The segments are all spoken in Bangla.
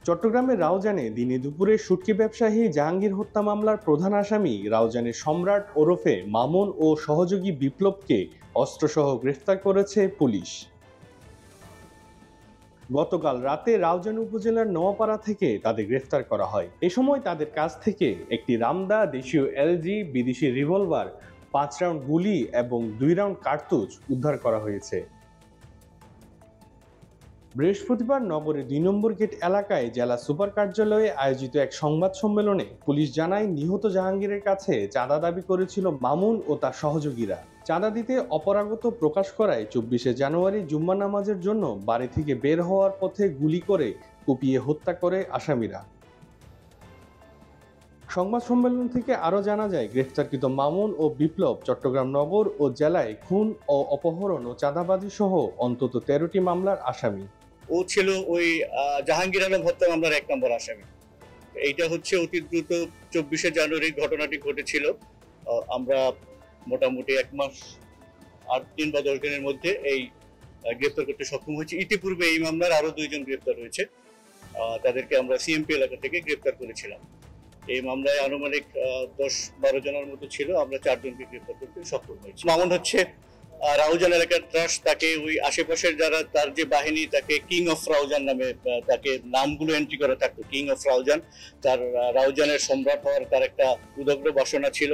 চট্টগ্রামের রাউজানে দিনে দুপুরে শুটকি ব্যবসায়ী জাহাঙ্গীর হত্যা মামলার প্রধান আসামি রাউজানের সম্রাট ওরফে মামুন ও সহযোগী বিপ্লবকে অস্ত্রসহ গ্রেফতার করেছে পুলিশ। গতকাল রাতে রাউজান উপজেলার নোয়াপাড়া থেকে তাদের গ্রেফতার করা হয়। এ সময় তাদের কাছ থেকে একটি রামদা, দেশীয় এলজি, বিদেশি রিভলভার, ৫ রাউন্ড গুলি এবং ২ রাউন্ড কার্তুজ উদ্ধার করা হয়েছে। বৃহস্পতিবার নগরের ২ নম্বর গেট এলাকায় জেলা সুপার কার্যালয়ে আয়োজিত এক সংবাদ সম্মেলনে পুলিশ জানায়, নিহত জাহাঙ্গীরের কাছে চাঁদা দাবি করেছিল মামুন ও তার সহযোগীরা। চাঁদা দিতে অপারগতা প্রকাশ করায় ২৪শে জানুয়ারি জুম্মা নামাজের জন্য বাড়ি থেকে বের হওয়ার পথে গুলি করে কুপিয়ে হত্যা করে আসামিরা। সংবাদ সম্মেলন থেকে আরও জানা যায়, গ্রেফতারকৃত মামুন ও বিপ্লব চট্টগ্রাম নগর ও জেলায় খুন ও অপহরণ ও চাঁদাবাজি সহ অন্তত ১৩টি মামলার আসামি। ও ছিল ওই জাহাঙ্গীর আলম হত্যা মামলার ১ নম্বর আসামি। এইটা হচ্ছে অতি দ্রুত ২৪শে জানুয়ারি ঘটনাটি ঘটেছিল। আমরা মোটামুটি ১ মাস ৮ দিন বা ১০ দিনের মধ্যে এই গ্রেফতার করতে সক্ষম হয়েছি। ইতিপূর্বে এই মামলার আরো ২ জন গ্রেফতার হয়েছে। তাদেরকে আমরা সিএমপি এলাকা থেকে গ্রেফতার করেছিলাম। এই মামলায় আনুমানিক ১০-১২ জনের মতো ছিল। আমরা ৪ জনকে গ্রেফতার করতে সক্ষম হয়েছি। মামুন হচ্ছে রাউজান এলাকার ত্রাস। তাকে ওই আশেপাশের যারা তার যে বাহিনী, তাকে কিং অফ রাউজান নামে তাকে নামগুলো এন্ট্রি করা থাকতো, কিং অফ রাউজান। তার রাউজানের সম্রাট হওয়ার তার একটা উদগ্র বাসনা ছিল।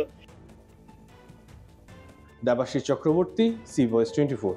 Debashis Chakraborty, C voice 24।